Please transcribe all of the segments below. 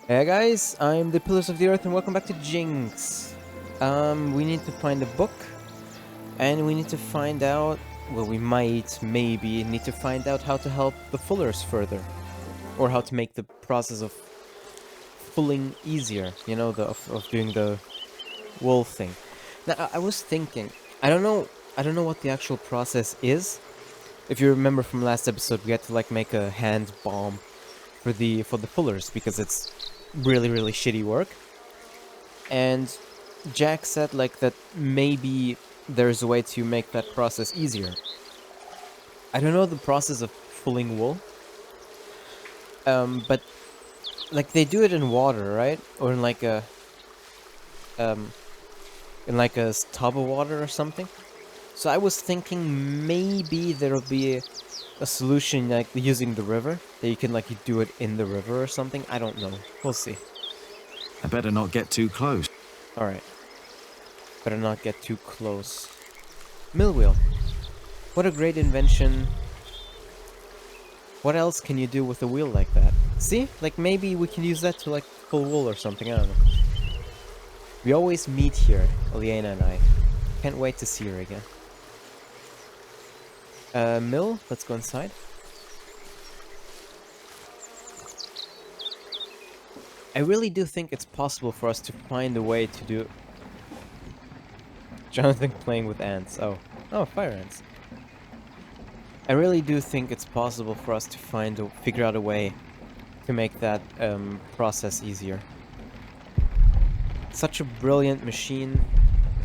Hey guys, I'm the Pillars of the Earth and welcome back to Jinx. We need to find a book and we need to find out, well we maybe need to find out how to help the fullers further. Or how to make the process of fulling easier, you know, of doing the wool thing. Now I was thinking, I don't know what the actual process is. If you remember from last episode, we had to like make a hand bomb for the pullers because it's really shitty work. And Jack said like that maybe there's a way to make that process easier. I don't know the process of pulling wool. But like they do it in water, right? Or um in like a tub of water or something. So I was thinking maybe there'll be a solution like using the river, that you can like do it in the river or something. I don't know. We'll see. I better not get too close. Alright. Better not get too close. Mill wheel. What a great invention. What else can you do with a wheel like that? See? Like maybe we can use that to like pull wool or something, I don't know. We always meet here, Aliena and I. Can't wait to see her again. Mill, let's go inside. I really do think it's possible for us to find a way to do... Jonathan playing with ants. Oh, fire ants. I really do think it's possible for us to figure out a way to make that process easier. Such a brilliant machine,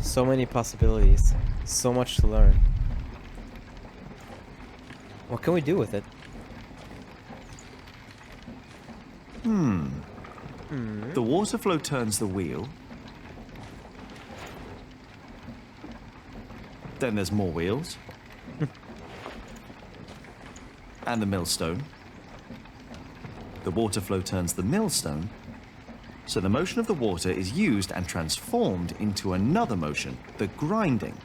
so many possibilities, so much to learn. What can we do with it? The water flow turns the wheel. Then there's more wheels. And the millstone. The water flow turns the millstone. So the motion of the water is used and transformed into another motion, the grinding.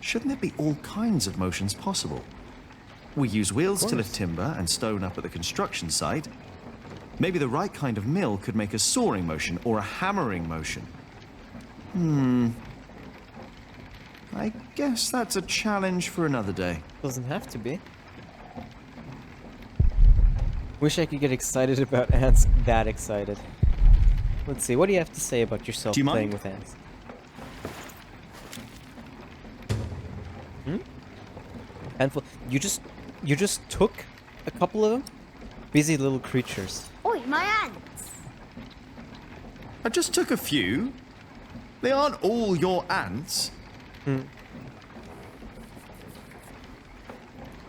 Shouldn't there be all kinds of motions possible? We use wheels to lift timber and stone up at the construction site. Maybe the right kind of mill could make a sawing motion or a hammering motion. I guess that's a challenge for another day. Doesn't have to be. Wish I could get excited about ants that excited. Let's see, what do you have to say about yourself playing with ants? Handful. You just took a couple of them? Busy little creatures. Oi, my ants! I just took a few. They aren't all your ants.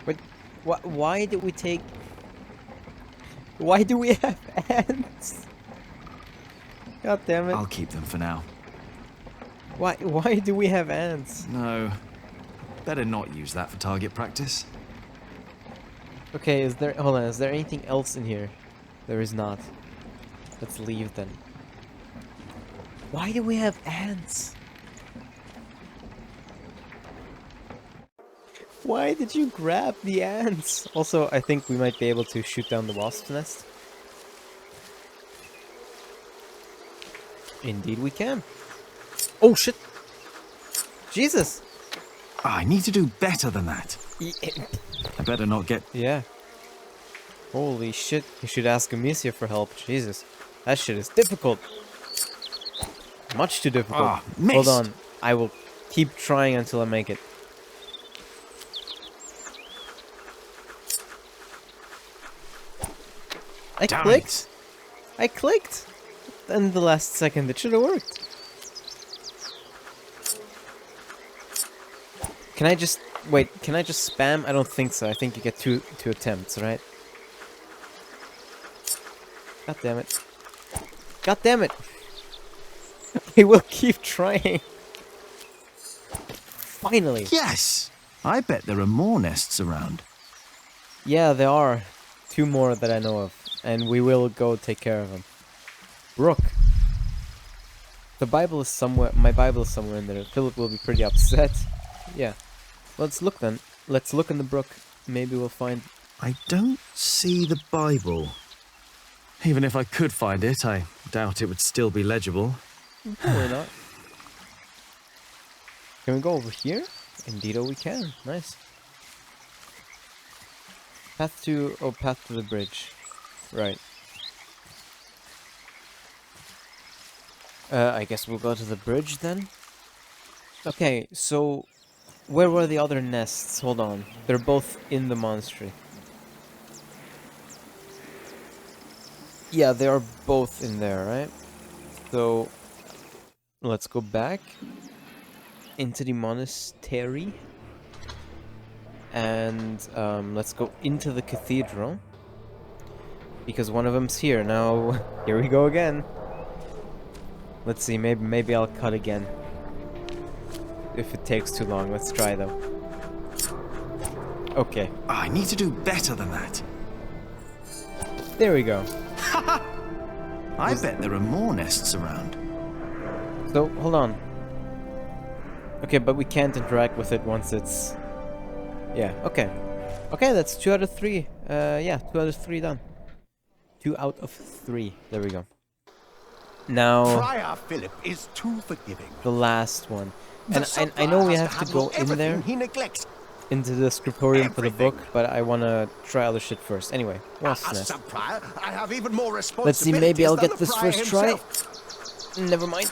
But why did we take... Why do we have ants? God damn it. I'll keep them for now. Why do we have ants? No. Better not use that for target practice. Okay, hold on, is there anything else in here? There is not. Let's leave then. Why do we have ants? Why did you grab the ants? Also, I think we might be able to shoot down the wasp's nest. Indeed we can. Oh shit! Jesus! I need to do better than that. I better not get... Yeah. Holy shit, you should ask Amicia for help. Jesus. That shit is difficult. Much too difficult. Hold on. I will keep trying until I make it. I clicked! In the last second, it should have worked. Can I just... Wait, can I just spam? I don't think so. I think you get two attempts, right? God damn it. God damn it! We will keep trying. Finally! Yes! I bet there are more nests around. Yeah, there are. 2 more that I know of. And we will go take care of them. Brook. The Bible is somewhere... My Bible is somewhere in there. Philip will be pretty upset. Yeah. Let's look then. Let's look in the brook. Maybe we'll find... I don't see the Bible. Even if I could find it, I doubt it would still be legible. Probably not. Can we go over here? Indeedo we can. Nice. Path to the bridge. Right. I guess we'll go to the bridge then. Okay, so where were the other nests? Hold on. They're both in the monastery. Yeah, they are both in there, right? So let's go back into the monastery. And let's go into the cathedral. Because one of them's here. Now, here we go again. Let's see, maybe I'll cut again. If it takes too long, let's try though. Okay. I need to do better than that. There we go. I bet there are more nests around. So, hold on. Okay, but we can't interact with it once it's... Yeah, okay. Okay, that's 2 out of 3. Yeah, 2 out of 3 done. 2 out of 3. There we go. Now... Friar Philip is too forgiving. The last one. And I know we have to go in there. He neglects. Into the scriptorium for the Everything. book, but I want to try other shit first. Anyway, As what's next? sub-prior, I have even more Let's see, maybe I'll get this responsibilities first than the try. prior himself. Never mind.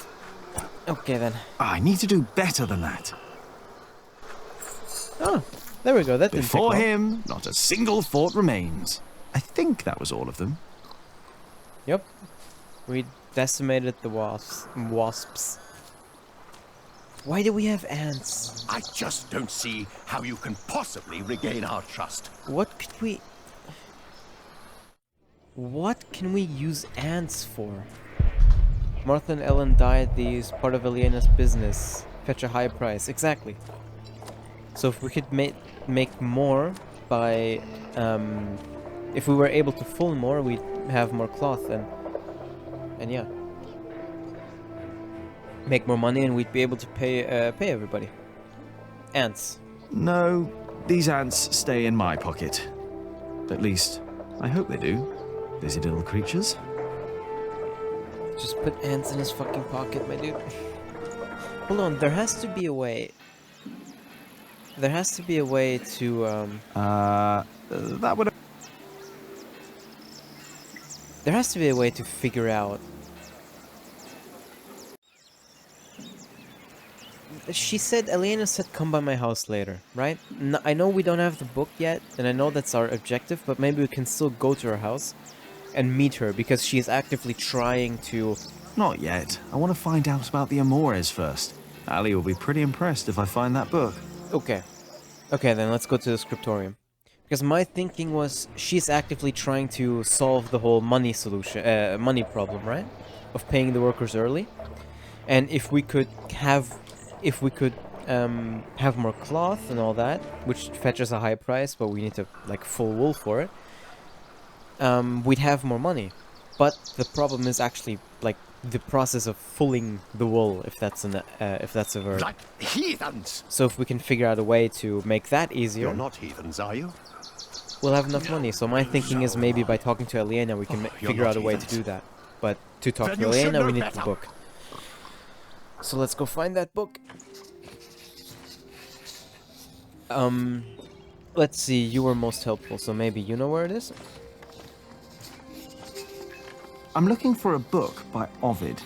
Okay then. I need to do better than that. Oh, there we go. That didn't take Before long. him, not a single fort remains. I think that was all of them. Yep. We decimated the wasps. Why do we have ants? I just don't see how you can possibly regain our trust. What can we use ants for? Martha and Ellen died. These part of Elena's business. Fetch a high price. Exactly. So if we could make more by, if we were able to full more, we'd have more cloth and yeah, make more money, and we'd be able to pay everybody. Ants. No, these ants stay in my pocket. At least, I hope they do. Busy little creatures. Just put ants in his fucking pocket, my dude. Hold on, there has to be a way. There has to be a way to, That would... there has to be a way to figure out. She said, Elena said come by my house later, right? I know we don't have the book yet, and I know that's our objective, but maybe we can still go to her house and meet her, because she is actively trying to... Not yet. I want to find out about the Amores first. Ali will be pretty impressed if I find that book. Okay. Okay, then let's go to the scriptorium. Because my thinking was, she's actively trying to solve the whole money solution, money problem, right? Of paying the workers early. And if we could have more cloth and all that, which fetches a high price, but we need to, like, full wool for it, we'd have more money. But the problem is actually, like, the process of fulling the wool, if that's a verb. Like heathens! So if we can figure out a way to make that easier, You're not heathens, are you? we'll have enough money. So my thinking is maybe by talking to Elena we can You're figure out not a way to heathens. do that. But to talk Then to you should Elena know we need the better. book. So let's go find that book. Let's see, you were most helpful, so maybe you know where it is? I'm looking for a book by Ovid.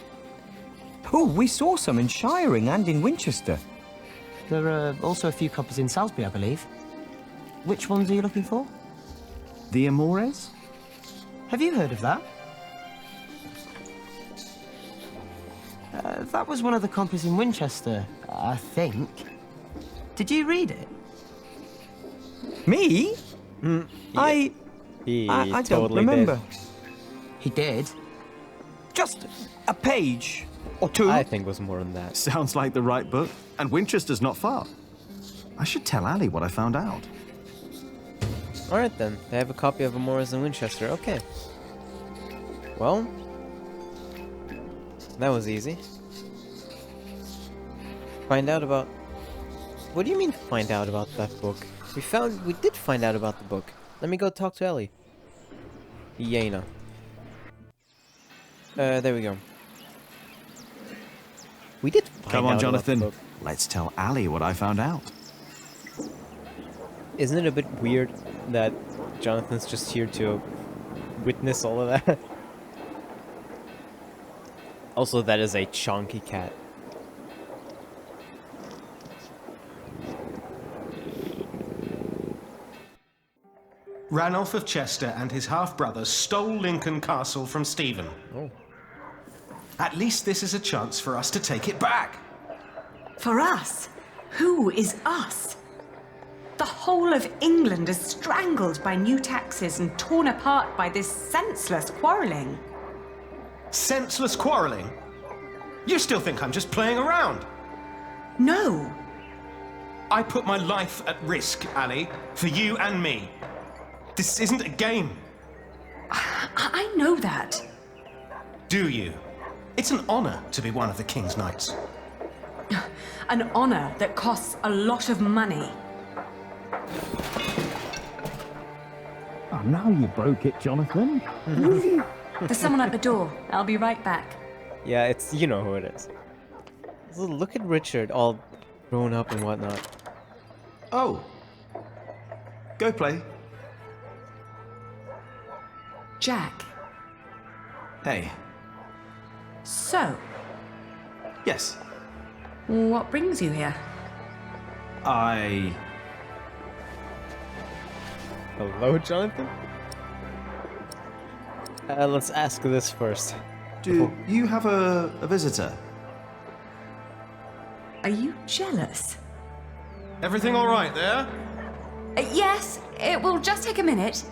Oh, we saw some in Shiring and in Winchester. There are also a few copies in Salisbury, I believe. Which ones are you looking for? The Amores? Have you heard of that? That was one of the copies in Winchester, I think. Did you read it? Me? Yeah. I don't totally remember. did. He did. Just a page or two. I think it was more than that. Sounds like the right book. And Winchester's not far. I should tell Ali what I found out. Alright then, they have a copy of Amoris in Winchester, okay. Well, that was easy. Find out about... What do you mean find out about that book? We did find out about the book. Let me go talk to Ellie. Yena. There we go. We did find Come on, out about the Jonathan. book. Let's tell Ali what I found out. Isn't it a bit weird that Jonathan's just here to witness all of that? Also, that is a chunky cat. Ranulph of Chester and his half-brother stole Lincoln Castle from Stephen. Oh. At least this is a chance for us to take it back. For us? Who is us? The whole of England is strangled by new taxes and torn apart by this senseless quarrelling. Senseless quarrelling? You still think I'm just playing around? No. I put my life at risk, Ali, for you and me. This isn't a game. I know that. Do you? It's an honor to be one of the King's Knights. An honor that costs a lot of money. Oh, now you broke it, Jonathan. There's someone at the door. I'll be right back. Yeah, it's, you know who it is. So look at Richard, all grown up and whatnot. Oh. Go play. Jack. Hey. So, Yes. what brings you here? Hello, Jonathan? Let's ask this first. Do you have a visitor? Are you jealous? Everything all right there? Yes, it will just take a minute.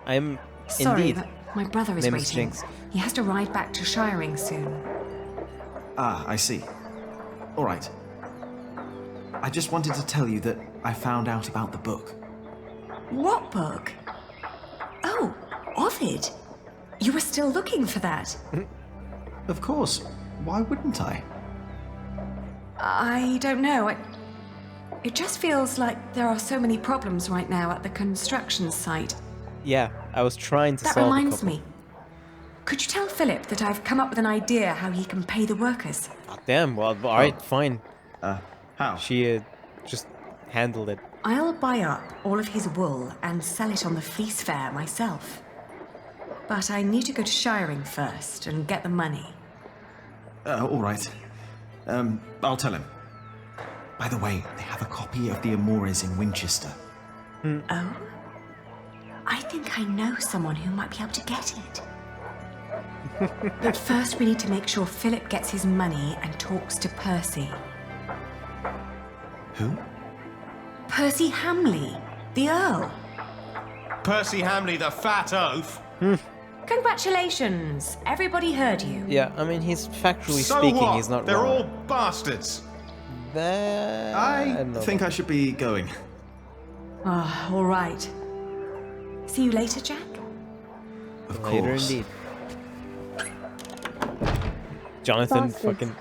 I'm Sorry, indeed. but my brother is Name is waiting. Jinx. He has to ride back to Shiring soon. Ah, I see. All right. I just wanted to tell you that I found out about the book. What book? Oh, Ovid. You were still looking for that. Of course. Why wouldn't I? I don't know. It just feels like there are so many problems right now at the construction site. Yeah, I was trying to That solve a reminds couple. me. Could you tell Philip that I've come up with an idea how he can pay the workers? Damn, well, alright, fine. How? She just handled it. I'll buy up all of his wool and sell it on the fleece fair myself. But I need to go to Shiring first and get the money. All right. I'll tell him. By the way, they have a copy of the Amores in Winchester. Oh? I think I know someone who might be able to get it. But first we need to make sure Philip gets his money and talks to Percy. Who? Percy Hamley, the Earl. Percy Hamley, the fat oaf. Congratulations! Everybody heard you. Yeah, I mean, he's factually So speaking, what? he's not They're wrong. all bastards. That... I don't know think I should be going. Ah, all right. See you later, Jack? Of about later course. indeed. Jonathan Bastards. fucking...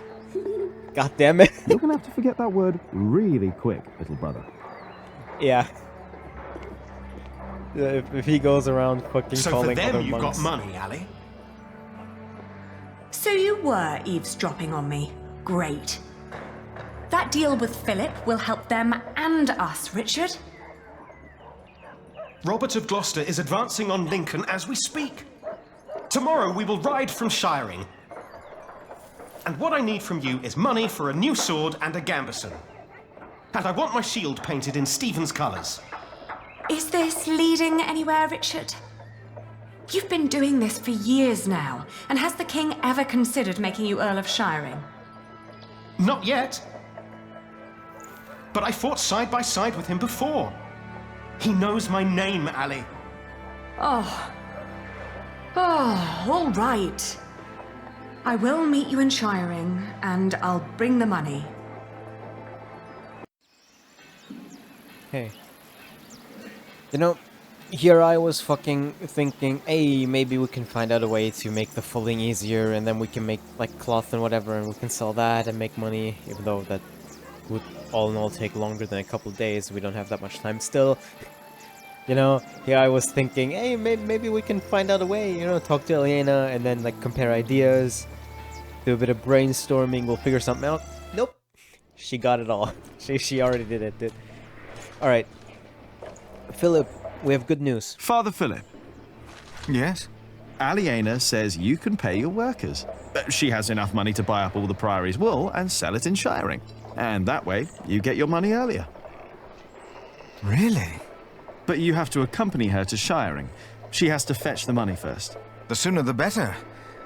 God damn it. You're gonna have to forget that word really quick, little brother. Yeah. If he goes around fucking So for calling other them, you've monks. got money, Ali. So you were eavesdropping on me. Great. That deal with Philip will help them and us, Richard. Robert of Gloucester is advancing on Lincoln as we speak. Tomorrow we will ride from Shiring. And what I need from you is money for a new sword and a gambeson. And I want my shield painted in Stephen's colours. Is this leading anywhere, Richard? You've been doing this for years now, and has the king ever considered making you Earl of Shiring? Not yet. But I fought side by side with him before. He knows my name, Ali. Oh, all right. I will meet you in Shiring, and I'll bring the money. Hey. You know, here I was fucking thinking, hey, maybe we can find out a way to make the fulling easier, and then we can make, like, cloth and whatever, and we can sell that and make money, even though that would all in all take longer than a couple days. We don't have that much time still. You know, here I was thinking, hey, maybe we can find out a way, you know, talk to Elena and then, like, compare ideas, do a bit of brainstorming, we'll figure something out. Nope. She got it all. She already did it, dude. Alright. Philip, we have good news. Father Philip, Yes? Aliena says you can pay your workers. She has enough money to buy up all the Priory's wool and sell it in shiring. And that way, you get your money earlier. Really? But you have to accompany her to shiring. She has to fetch the money first. The sooner the better.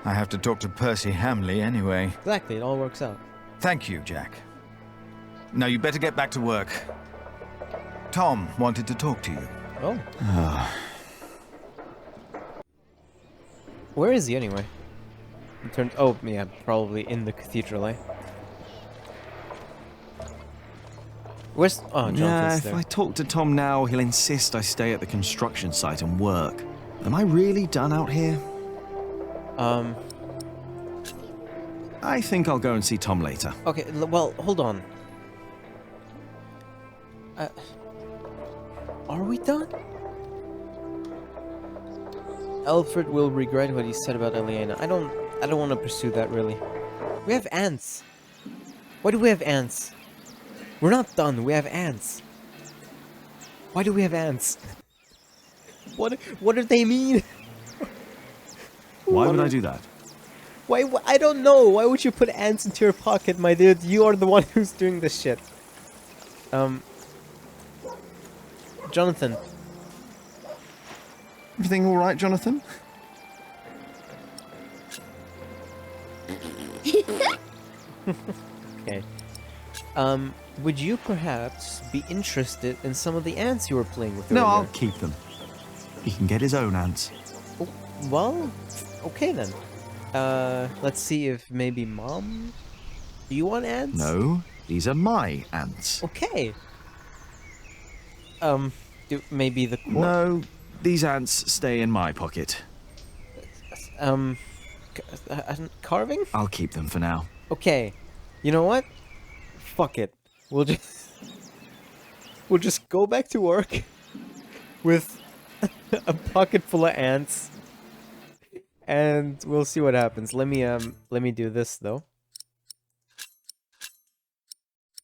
I have to talk to Percy Hamley anyway. Exactly, it all works out. Thank you, Jack. Now you better get back to work. Tom wanted to talk to you. Oh. Where is he anyway? Oh, yeah, probably in the cathedral, eh? Where's... Oh, Jonathan's If there. I talk to Tom now, he'll insist I stay at the construction site and work. Am I really done out here? I think I'll go and see Tom later. Okay, well, hold on. Are we done? Alfred will regret what he said about Eliana. I don't want to pursue that, really. We have ants. Why do we have ants? We're not done. We have ants. Why do we have ants? What do they mean? Why would I do that? Why? I don't know. Why would you put ants into your pocket, my dude? You are the one who's doing this shit. Jonathan. Everything all right, Jonathan? Okay. Would you perhaps be interested in some of the ants you were playing with No, earlier? I'll keep them. He can get his own ants. Oh, well, okay then. Let's see if maybe Mom... Do you want ants? No, these are my ants. Okay. Maybe the... No, these ants stay in my pocket. Carving? I'll keep them for now. Okay. You know what? Fuck it. We'll just go back to work with a pocket full of ants, and we'll see what happens. Let me do this though.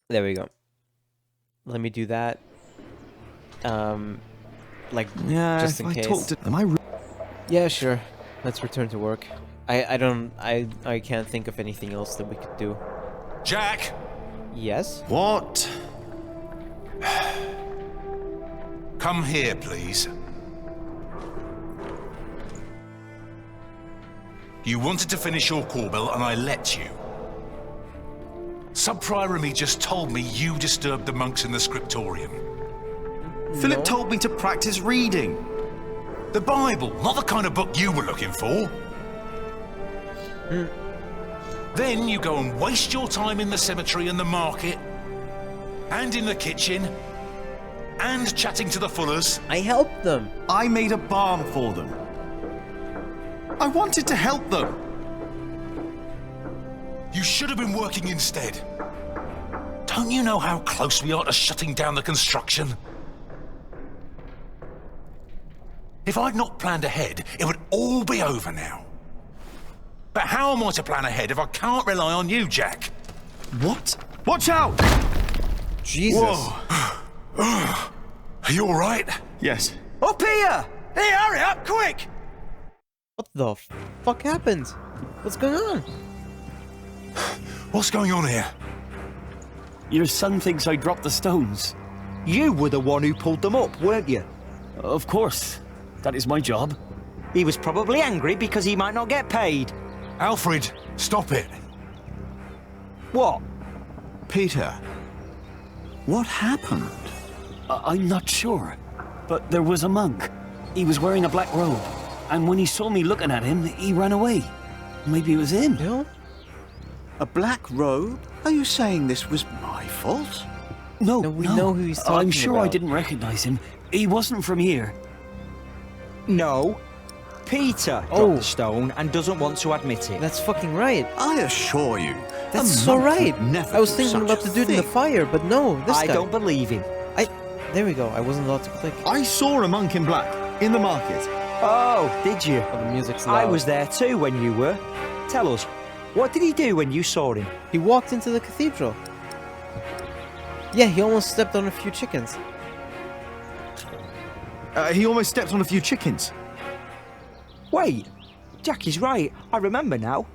There we go. Let me do that. Like Yeah, just if in I case. talk to... Am I... Yeah, sure. Let's return to work. I can't think of anything else that we could do. Jack! Yes? What? Come here, please. You wanted to finish your Corbel, and I let you. Sub-Prior and me just told me you disturbed the monks in the scriptorium. Philip told me to practice reading. The Bible, not the kind of book you were looking for. Then you go and waste your time in the cemetery and the market, and in the kitchen, and chatting to the Fullers. I helped them. I made a barn for them. I wanted to help them. You should have been working instead. Don't you know how close we are to shutting down the construction? If I'd not planned ahead, it would all be over now. But how am I to plan ahead if I can't rely on you, Jack? What? Watch out! Jesus. Are you all right? Yes. Up here! Hey, hurry up, quick! What the fuck happened? What's going on? What's going on here? Your son thinks I dropped the stones. You were the one who pulled them up, weren't you? Of course. That is my job. He was probably angry because he might not get paid. Alfred, stop it. What? Peter, what happened? I'm not sure. But there was a monk. He was wearing a black robe. And when he saw me looking at him, he ran away. Maybe it was him. No? A black robe? Are you saying this was my fault? No, No, we know who he's talking I'm sure I about. didn't recognize him. He wasn't from here. No. Peter dropped the stone and doesn't want to admit it. That's fucking right. I assure you, That's so right. Never I was do thinking such about a the dude in the thing. fire, but no, this I guy. don't believe him. There we go. I wasn't allowed to click. I saw a monk in black in the market. Oh, did you? Oh, the music's loud. I was there too when you were. Tell us, what did he do when you saw him? He walked into the cathedral. Yeah, he almost stepped on a few chickens. He almost stepped on a few chickens. Wait, Jack is right. I remember now.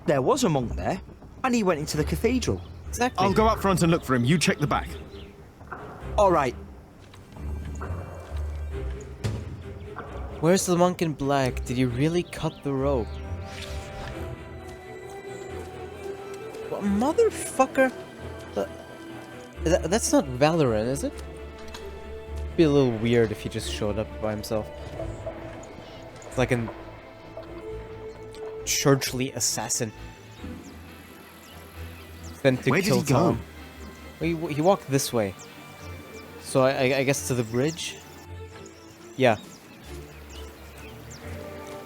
There was a monk there, and he went into the cathedral. Exactly. I'll go up front and look for him. You check the back. All right. Where's the monk in black? Did he really cut the rope? What motherfucker? That's not Valorant, is it? It'd be a little weird if he just showed up by himself. It's like a churchly assassin. Sent to Where did kill he go? Tom. Well, he walked this way. So I guess to the bridge? Yeah.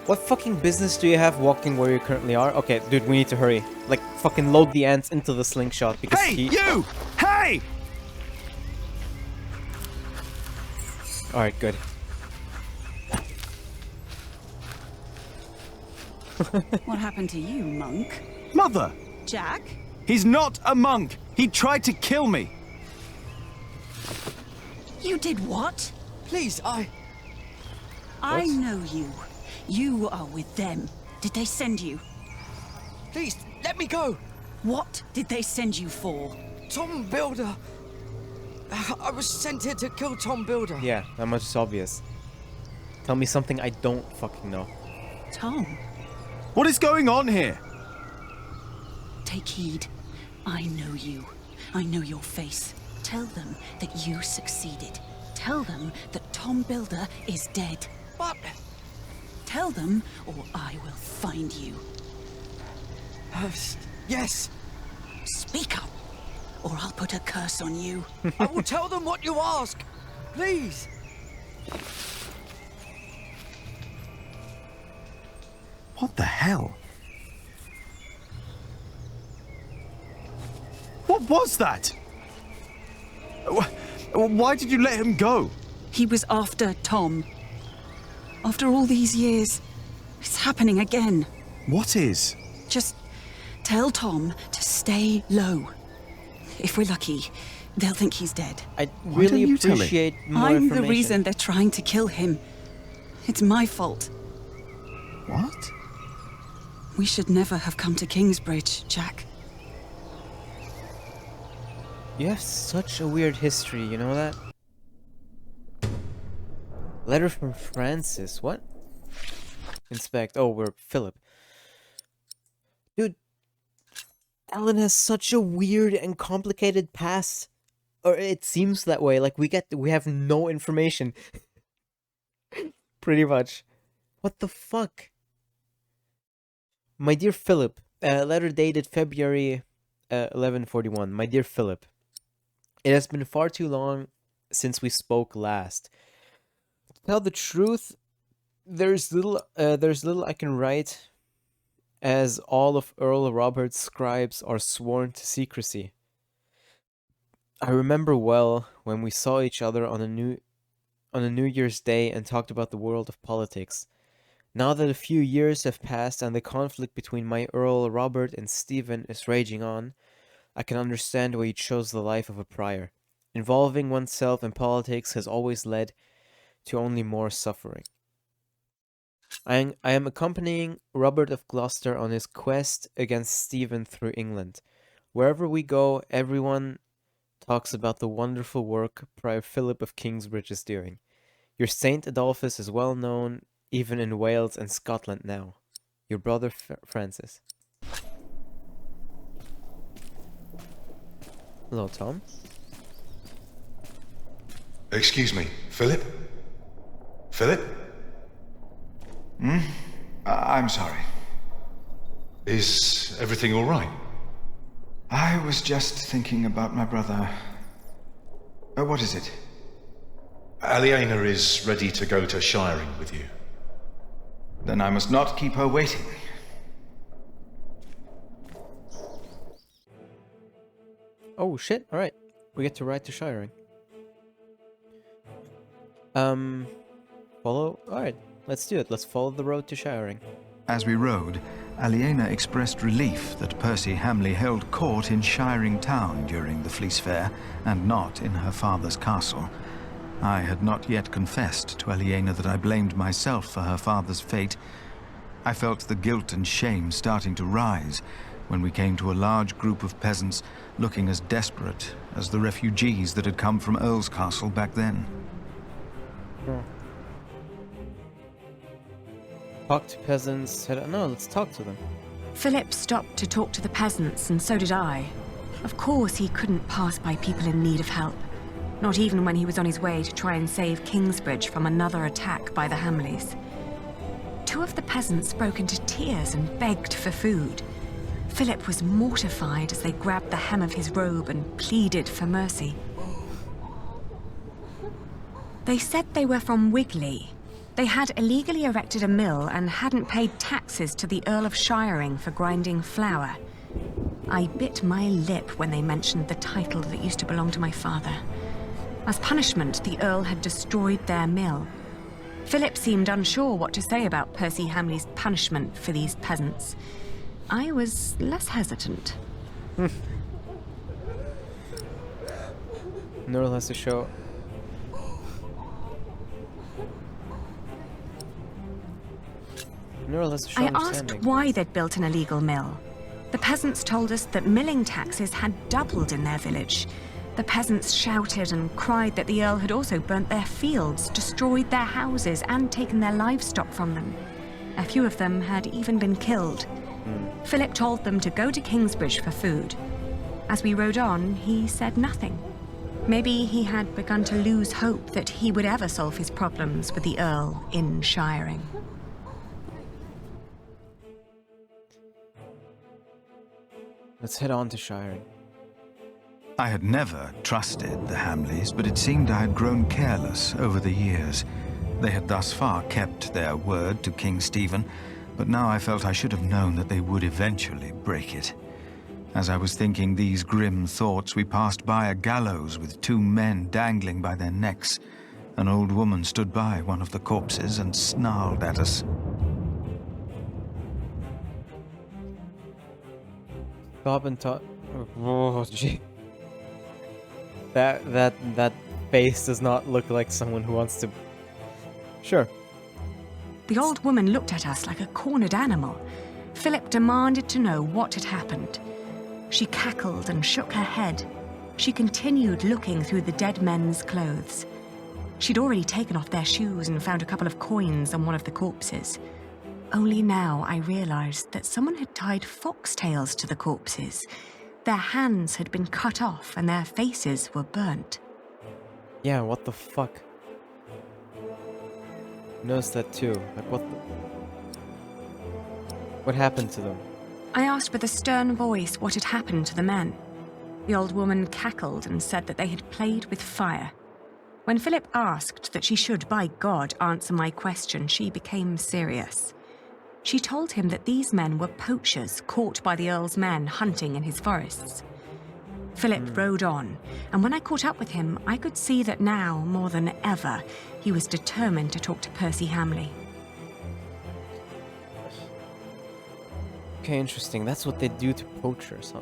What fucking business do you have walking where you currently are? Okay, dude, we need to hurry. Like, fucking load the ants into the slingshot because Hey, you! Hey! Alright, good. What happened to you, monk? Mother! Jack? He's not a monk! He tried to kill me! You did what? Please, I know you. You are with them. Did they send you? Please, let me go. What did they send you for? Tom Builder. I was sent here to kill Tom Builder. Yeah, that much is obvious. Tell me something I don't fucking know. Tom, What is going on here? take heed. I know you. I know your face. Tell them that you succeeded. Tell them that Tom Builder is dead. But... Tell them, or I will find you. yes. Speak up, or I'll put a curse on you. I will tell them what you ask. Please. What the hell? What was that? Why did you let him go? He was after Tom. After all these years, it's happening again. What is? Just tell Tom to stay low. If we're lucky, they'll think he's dead. I don't really you tell appreciate more I'm information. the reason they're trying to kill him. It's my fault. What? We should never have come to Kingsbridge, Jack. You have such a weird history, you know that? Letter from Francis, what? Inspect. Oh, we're Philip. Dude, Alan has such a weird and complicated past. Or it seems that way, like we have no information. Pretty much. What the fuck? My dear Philip, letter dated February 1141. My dear Philip, it has been far too long since we spoke last. To tell the truth, there's little I can write, as all of Earl Robert's scribes are sworn to secrecy. I remember well when we saw each other on a New Year's Day and talked about the world of politics. Now that a few years have passed and the conflict between my Earl Robert and Stephen is raging on, I can understand why you chose the life of a prior. Involving oneself in politics has always led to only more suffering. I am accompanying Robert of Gloucester on his quest against Stephen through England. Wherever we go, everyone talks about the wonderful work Prior Philip of Kingsbridge is doing. Your Saint Adolphus is well known even in Wales and Scotland now. Your brother Francis. Hello, Tom. Excuse me, Philip? Philip? I'm sorry. Is everything all right? I was just thinking about my brother. What is it? Aliena is ready to go to Shiring with you. Then I must not keep her waiting. Oh shit, alright. We get to ride to Shiring. Follow? Alright, let's do it. Let's follow the road to Shiring. As we rode, Aliena expressed relief that Percy Hamley held court in Shiring Town during the Fleece Fair, and not in her father's castle. I had not yet confessed to Aliena that I blamed myself for her father's fate. I felt the guilt and shame starting to rise when we came to a large group of peasants looking as desperate as the refugees that had come from Earl's Castle back then. Talk to peasants. No, let's talk to them. Philip stopped to talk to the peasants, and so did I. Of course, he couldn't pass by people in need of help. Not even when he was on his way to try and save Kingsbridge from another attack by the Hamleys. Two of the peasants broke into tears and begged for food. Philip was mortified as they grabbed the hem of his robe and pleaded for mercy. They said they were from Wigley. They had illegally erected a mill and hadn't paid taxes to the Earl of Shiring for grinding flour. I bit my lip when they mentioned the title that used to belong to my father. As punishment, the Earl had destroyed their mill. Philip seemed unsure what to say about Percy Hamley's punishment for these peasants. I was less hesitant. Neural has to show. Neural has to show I understanding. asked why they'd built an illegal mill. The peasants told us that milling taxes had doubled in their village. The peasants shouted and cried that the Earl had also burnt their fields, destroyed their houses, and taken their livestock from them. A few of them had even been killed. Philip told them to go to Kingsbridge for food. As we rode on, he said nothing. Maybe he had begun to lose hope that he would ever solve his problems with the Earl in Shiring. Let's head on to Shiring. I had never trusted the Hamleys, but it seemed I had grown careless over the years. They had thus far kept their word to King Stephen, but now I felt I should have known that they would eventually break it. As I was thinking these grim thoughts, we passed by a gallows with two men dangling by their necks. An old woman stood by one of the corpses and snarled at us. Bob and Todd. Oh, gee. That face does not look like someone who wants to. Sure. The old woman looked at us like a cornered animal. Philip demanded to know what had happened. She cackled and shook her head. She continued looking through the dead men's clothes. She'd already taken off their shoes and found a couple of coins on one of the corpses. Only now I realized that someone had tied foxtails to the corpses. Their hands had been cut off and their faces were burnt. Yeah, what the fuck? Noticed that too. Like, what happened to them? I asked with a stern voice what had happened to the men. The old woman cackled and said that they had played with fire. When Philip asked that she should, by God, answer my question, she became serious. She told him that these men were poachers caught by the Earl's men hunting in his forests. Philip rode on, and when I caught up with him, I could see that now, more than ever, he was determined to talk to Percy Hamley. Okay, interesting. That's what they do to poachers, huh?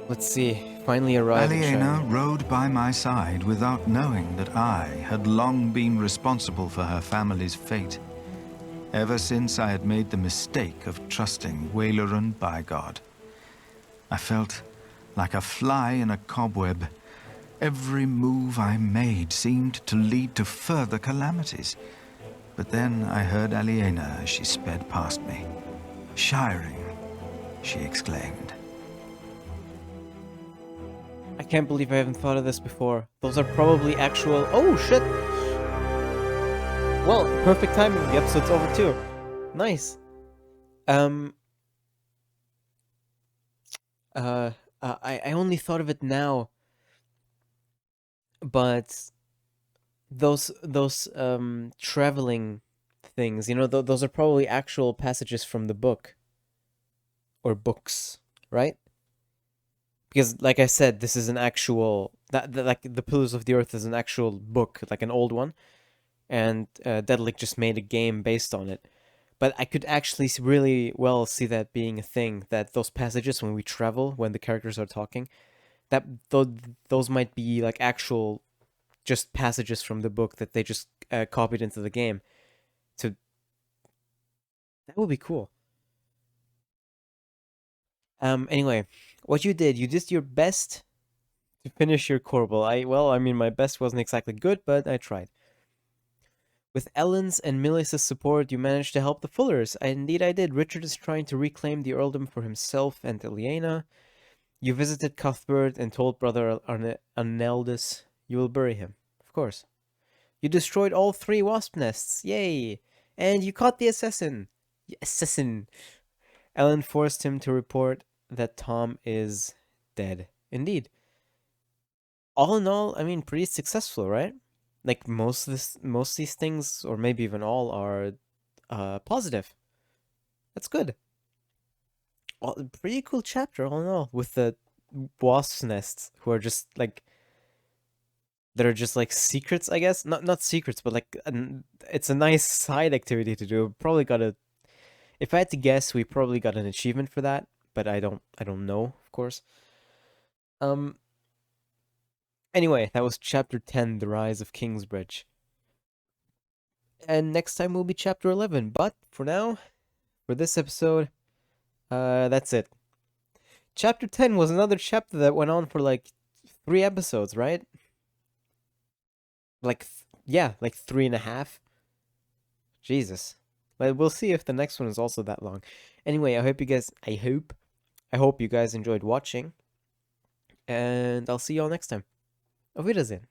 Let's see. Finally arrived. Aliena rode by my side without knowing that I had long been responsible for her family's fate. Ever since I had made the mistake of trusting Waileran by God. I felt like a fly in a cobweb. Every move I made seemed to lead to further calamities. But then I heard Aliena as she sped past me. "Shiring," she exclaimed. I can't believe I haven't thought of this before. Those are probably actual. Oh shit! Well, perfect timing. The episode's over too. Nice. I only thought of it now, but those traveling things, you know, those are probably actual passages from the book or books, right? Because, like I said, this is an actual that like the Pillars of the Earth is an actual book, like an old one, and Dedalic just made a game based on it. But I could actually really well see that being a thing, that those passages when we travel, when the characters are talking, that those might be like actual just passages from the book that they just copied into the game. To That would be cool. Anyway, what you did your best to finish your Corbel. I mean, my best wasn't exactly good, but I tried. With Ellen's and Millis' support, you managed to help the Fullers. Indeed, I did. Richard is trying to reclaim the earldom for himself and Ileana. You visited Cuthbert and told Brother Arneldus you will bury him. Of course. You destroyed all 3 wasp nests. Yay! And you caught the assassin. Assassin. Ellen forced him to report that Tom is dead. Indeed. All in all, I mean, pretty successful, right? Like most of these things, or maybe even all, are positive. That's good. Pretty cool chapter, all in all, with the wasp nests who are just like that are just like secrets, I guess. Not secrets, but like it's a nice side activity to do. Probably got a. If I had to guess, we probably got an achievement for that, but I don't know, of course. Anyway, that was chapter 10, The Rise of Kingsbridge. And next time will be chapter 11, but for now, for this episode, that's it. Chapter 10 was another chapter that went on for like 3 episodes, right? Like, yeah, like 3.5. Jesus. But we'll see if the next one is also that long. Anyway, I hope you guys enjoyed watching. And I'll see you all next time. Auf Wiedersehen.